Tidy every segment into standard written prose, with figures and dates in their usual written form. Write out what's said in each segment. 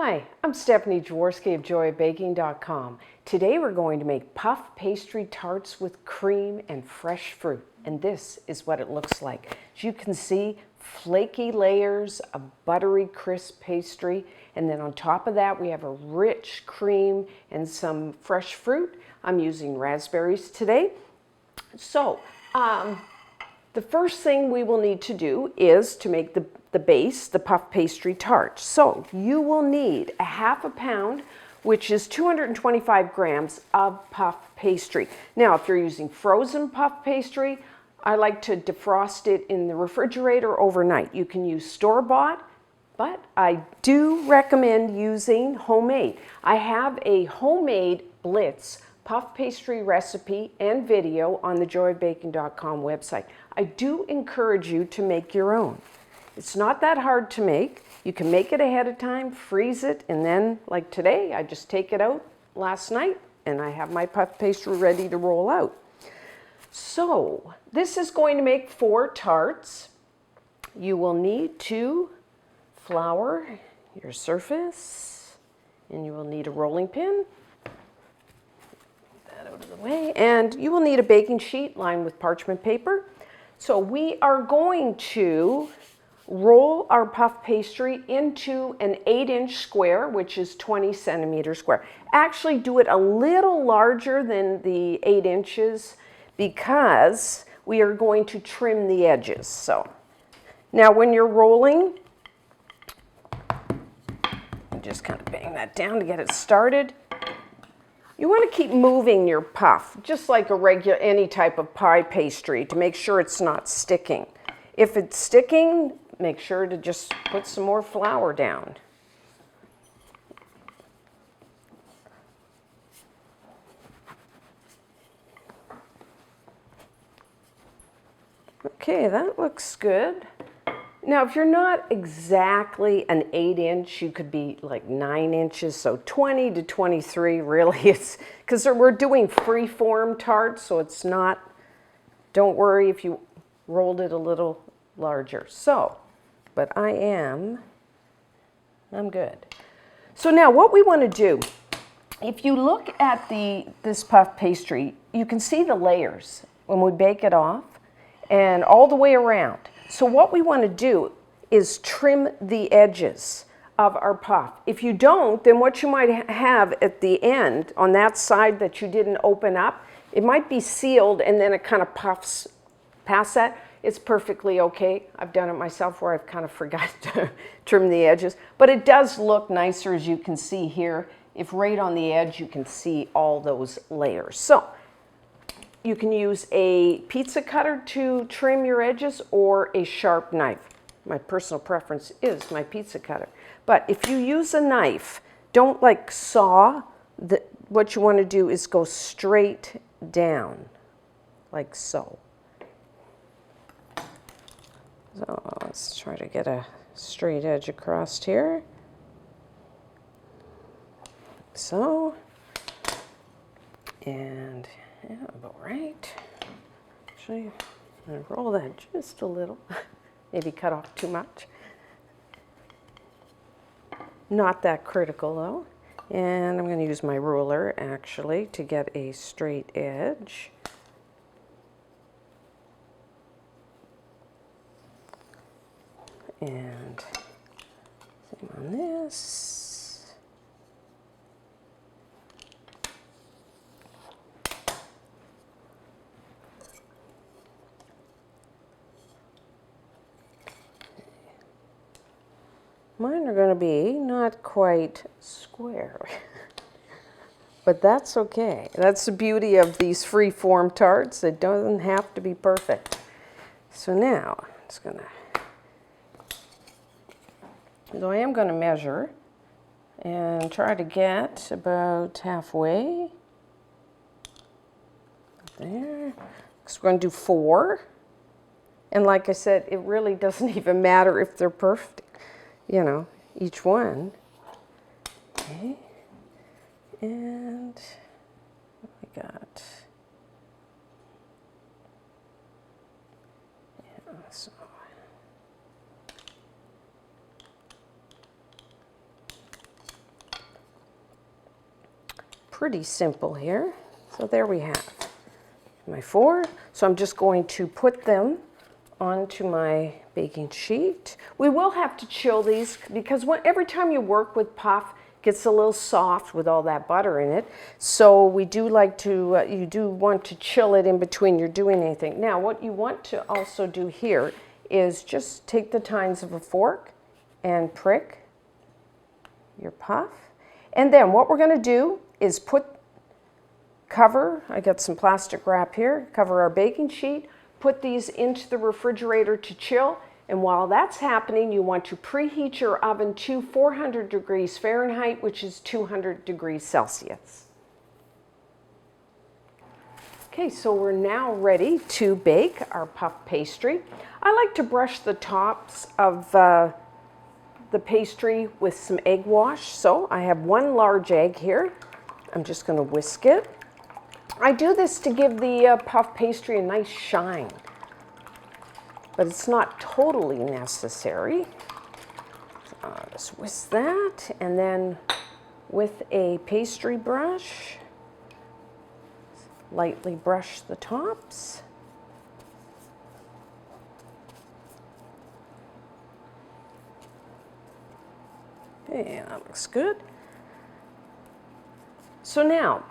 Hi, I'm Stephanie Jaworski of joyofbaking.com. Today we're going to make puff pastry tarts with cream and fresh fruit. And this is what it looks like. As you can see, flaky layers of buttery crisp pastry. And then on top of that, we have a rich cream and some fresh fruit. I'm using raspberries today. So, the first thing we will need to do is to make the base, the puff pastry tart. So you will need a half a pound, which is 225 grams of puff pastry. Now, if you're using frozen puff pastry, I like to defrost it in the refrigerator overnight. You can use store-bought, but I do recommend using homemade. I have a homemade Blitz puff pastry recipe and video on the joyofbaking.com website. I do encourage you to make your own. It's not that hard to make. You can make it ahead of time, freeze it, and then, like today, I just take it out last night and I have my puff pastry ready to roll out. So, this is going to make 4 tarts. You will need to flour your surface, and you will need a rolling pin. Out of the way, and you will need a baking sheet lined with parchment paper. So we are going to roll our puff pastry into an 8-inch square, which is 20 centimeters square. Actually do it a little larger than the 8 inches because we are going to trim the edges. So now when you're rolling, just kind of bang that down to get it started. You want to keep moving your puff, just like any type of pie pastry, to make sure it's not sticking. If it's sticking, make sure to just put some more flour down. Okay, that looks good. Now, if you're not exactly an 8-inch, you could be like 9 inches, so 20 to 23 really. It's because we're doing free-form tarts, so it's not, don't worry if you rolled it a little larger. So, but I'm good. So now what we want to do, if you look at this puff pastry, you can see the layers when we bake it off and all the way around. So what we want to do is trim the edges of our puff. If you don't, then what you might have at the end, on that side that you didn't open up, it might be sealed and then it kind of puffs past that. It's perfectly okay. I've done it myself where I've kind of forgot to trim the edges. But it does look nicer, as you can see here. If right on the edge, you can see all those layers. So you can use a pizza cutter to trim your edges or a sharp knife. My personal preference is my pizza cutter. But if you use a knife, don't like saw. What you want to do is go straight down, like so. So let's try to get a straight edge across here. Like so. And yeah, about right. Actually, I'm going to roll that just a little. Maybe cut off too much. Not that critical though. And I'm going to use my ruler actually to get a straight edge. And same on this. Mine are going to be not quite square, but that's okay. That's the beauty of these free-form tarts. It doesn't have to be perfect. So now, I'm just going to, so I am going to measure and try to get about halfway. There. So we're going to do 4. And like I said, it really doesn't even matter if they're perfect. You know, each one. Okay. And what we got? Yeah, so . pretty simple here. So there we have my 4. So I'm just going to put them onto my baking sheet. We will have to chill these because every time you work with puff, it gets a little soft with all that butter in it. So we do like to, you do want to chill it in between you're doing anything. Now what you want to also do here is just take the tines of a fork and prick your puff. And then what we're going to do is I got some plastic wrap here, cover our baking sheet, put these into the refrigerator to chill. And while that's happening, you want to preheat your oven to 400 degrees Fahrenheit, which is 200 degrees Celsius. Okay, so we're now ready to bake our puff pastry. I like to brush the tops of the pastry with some egg wash. So I have 1 large egg here. I'm just going to whisk it. I do this to give the puff pastry a nice shine, but it's not totally necessary. So just whisk that, and then with a pastry brush, lightly brush the tops. Okay, that looks good. So now,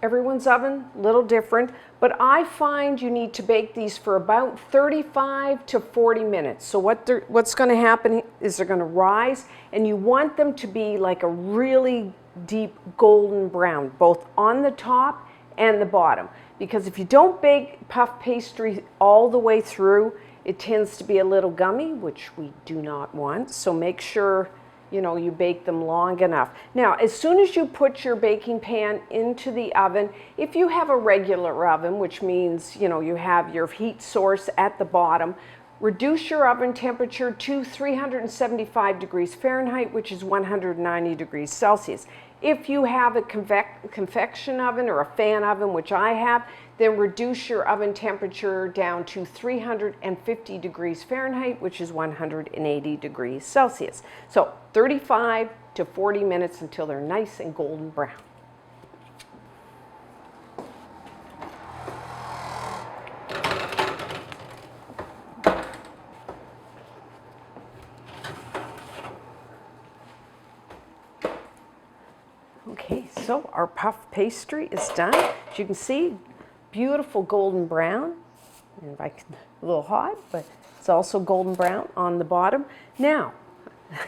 everyone's oven, a little different, but I find you need to bake these for about 35 to 40 minutes. So what's going to happen is they're going to rise, and you want them to be like a really deep golden brown, both on the top and the bottom. Because if you don't bake puff pastry all the way through, it tends to be a little gummy, which we do not want. So make sure you bake them long enough. Now, as soon as you put your baking pan into the oven, if you have a regular oven, which means, you have your heat source at the bottom, reduce your oven temperature to 375 degrees Fahrenheit, which is 190 degrees Celsius. If you have a convection oven or a fan oven, which I have, then reduce your oven temperature down to 350 degrees Fahrenheit, which is 180 degrees Celsius. So 35 to 40 minutes until they're nice and golden brown. Okay, so our puff pastry is done. As you can see, beautiful golden brown. And if I can, a little hot, but it's also golden brown on the bottom. Now,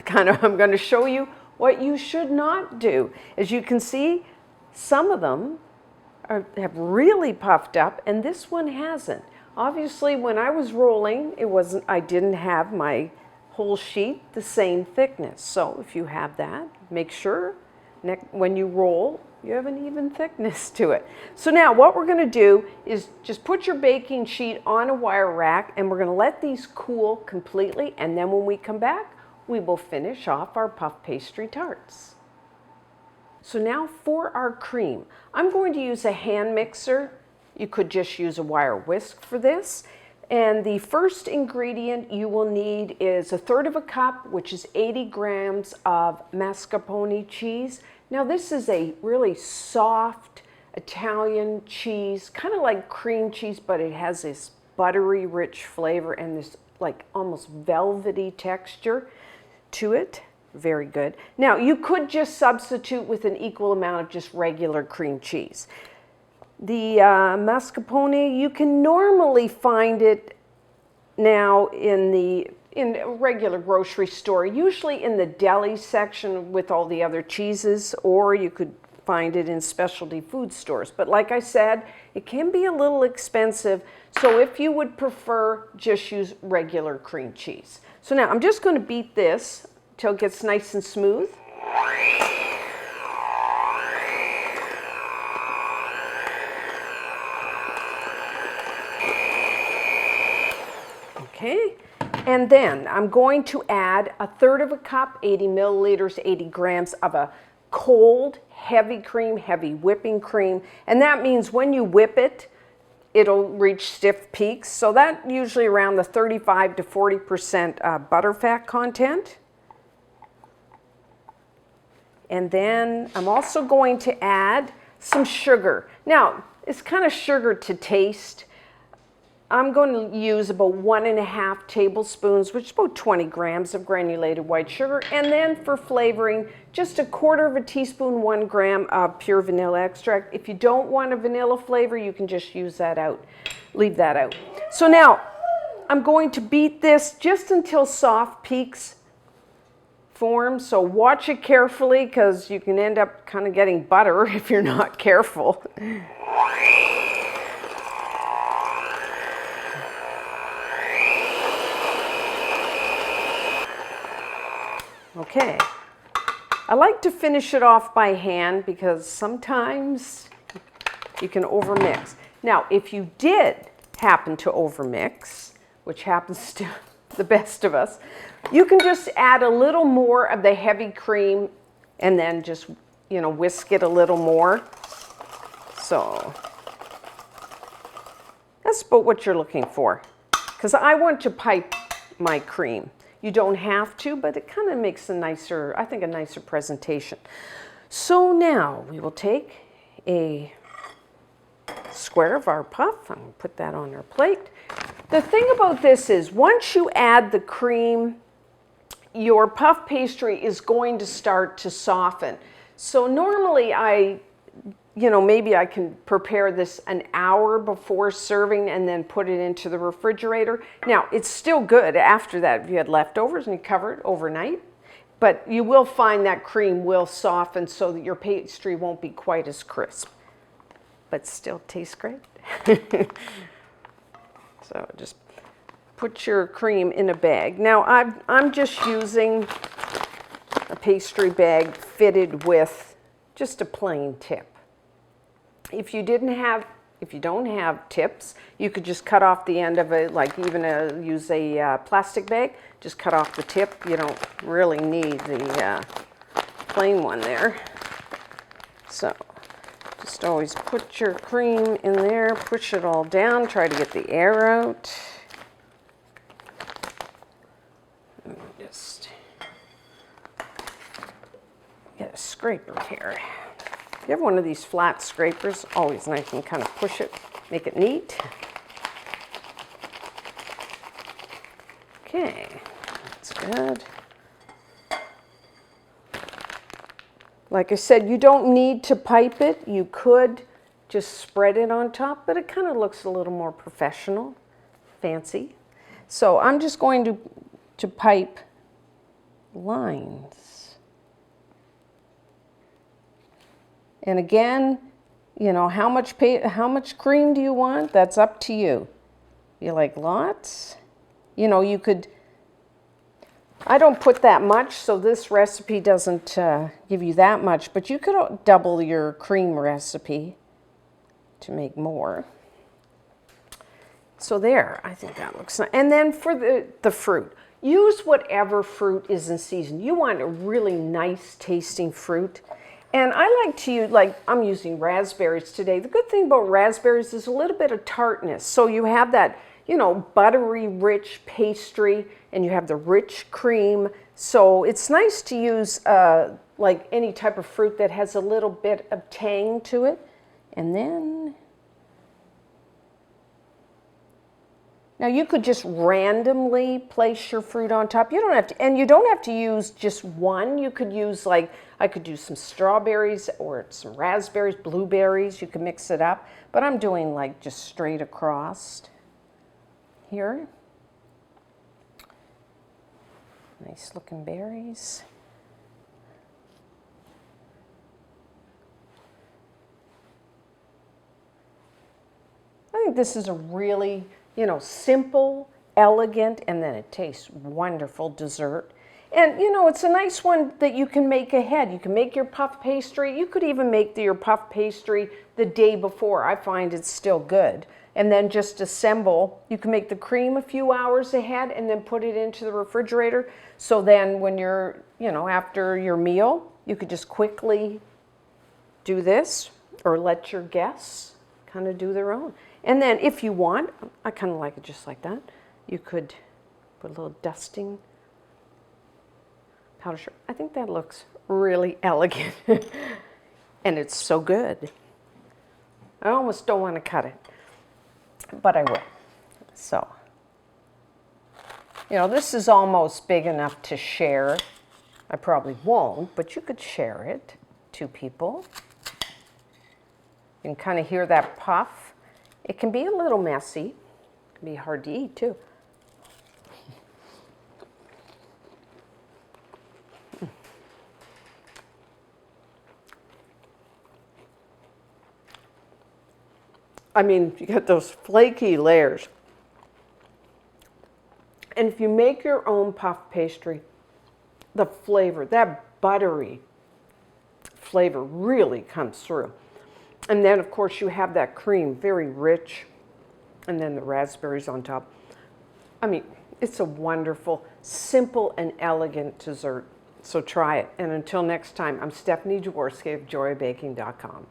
I'm going to show you what you should not do. As you can see, some of them have really puffed up, and this one hasn't. Obviously, when I was rolling, I didn't have my whole sheet the same thickness. So if you have that, make sure when you roll, you have an even thickness to it. So now what we're going to do is just put your baking sheet on a wire rack, and we're going to let these cool completely, and then when we come back, we will finish off our puff pastry tarts. So now for our cream, I'm going to use a hand mixer. You could just use a wire whisk for this. And the first ingredient you will need is 1/3 cup, which is 80 grams of mascarpone cheese. Now this is a really soft Italian cheese, kind of like cream cheese, but it has this buttery rich flavor and this like almost velvety texture to it. Very good. Now you could just substitute with an equal amount of just regular cream cheese. The mascarpone, you can normally find it now in a regular grocery store, usually in the deli section with all the other cheeses, or you could find it in specialty food stores. But like I said, it can be a little expensive, so if you would prefer, just use regular cream cheese. So now I'm just going to beat this until it gets nice and smooth. Okay, and then I'm going to add 1/3 cup, 80 milliliters, 80 grams of a cold, heavy cream, heavy whipping cream. And that means when you whip it, it'll reach stiff peaks. So that usually around the 35 to 40% butterfat content. And then I'm also going to add some sugar. Now, it's kind of sugar to taste. I'm going to use about 1.5 tablespoons, which is about 20 grams of granulated white sugar. And then for flavoring, just 1/4 teaspoon, 1 gram of pure vanilla extract. If you don't want a vanilla flavor, you can just use that out, leave that out. So now I'm going to beat this just until soft peaks form. So watch it carefully because you can end up kind of getting butter if you're not careful. Okay, I like to finish it off by hand because sometimes you can overmix. Now, if you did happen to overmix, which happens to the best of us, you can just add a little more of the heavy cream and then just, you know, whisk it a little more. So that's about what you're looking for, because I want to pipe my cream. You don't have to, but it kind of makes a nicer, I think, a nicer presentation. So now we will take a square of our puff. I'm going to put that on our plate. The thing about this is once you add the cream, your puff pastry is going to start to soften. So normally maybe I can prepare this an hour before serving and then put it into the refrigerator. Now, it's still good after that if you had leftovers and you cover it overnight, but you will find that cream will soften so that your pastry won't be quite as crisp, but still tastes great. So just put your cream in a bag. Now, I'm just using a pastry bag fitted with just a plain tip. If you don't have tips, you could just cut off the end of it, like even use a plastic bag. Just cut off the tip. You don't really need the plain one there. So just always put your cream in there, push it all down, try to get the air out. And just get a scraper here. If you have one of these flat scrapers, always nice, you can kind of push it, make it neat. Okay, that's good. Like I said, you don't need to pipe it. You could just spread it on top, but it kind of looks a little more professional, fancy. So I'm just going to pipe lines. And again, you know, how much cream do you want? That's up to you. You like lots? You know, you could, I don't put that much, so this recipe doesn't give you that much, but you could double your cream recipe to make more. So there, I think that looks nice. And then for the fruit, use whatever fruit is in season. You want a really nice tasting fruit. And I like to use, like I'm using raspberries today. The good thing about raspberries is a little bit of tartness. So you have that, you know, buttery, rich pastry, and you have the rich cream. So it's nice to use like any type of fruit that has a little bit of tang to it. And then, now you could just randomly place your fruit on top. You don't have to, and you don't have to use just one. You could use, like, I could do some strawberries or some raspberries, blueberries. You can mix it up, but I'm doing like just straight across here. Nice looking berries. I think this is a really, you know, simple, elegant, and then it tastes wonderful dessert. And, you know, it's a nice one that you can make ahead. You can make your puff pastry. You could even make your puff pastry the day before. I find it's still good. And then just assemble. You can make the cream a few hours ahead and then put it into the refrigerator. So then when you're, you know, after your meal, you could just quickly do this or let your guests kind of do their own. And then if you want, I kind of like it just like that, you could put a little dusting powder sugar. I think that looks really elegant. And it's so good. I almost don't want to cut it, but I will. So, you know, this is almost big enough to share. I probably won't, but you could share it, 2 people. You can kind of hear that puff. It can be a little messy. It can be hard to eat too. I mean, you get those flaky layers. And if you make your own puff pastry, the flavor, that buttery flavor really comes through. And then, of course, you have that cream, very rich, and then the raspberries on top. I mean, it's a wonderful, simple, and elegant dessert. So try it. And until next time, I'm Stephanie Jaworski of joyofbaking.com.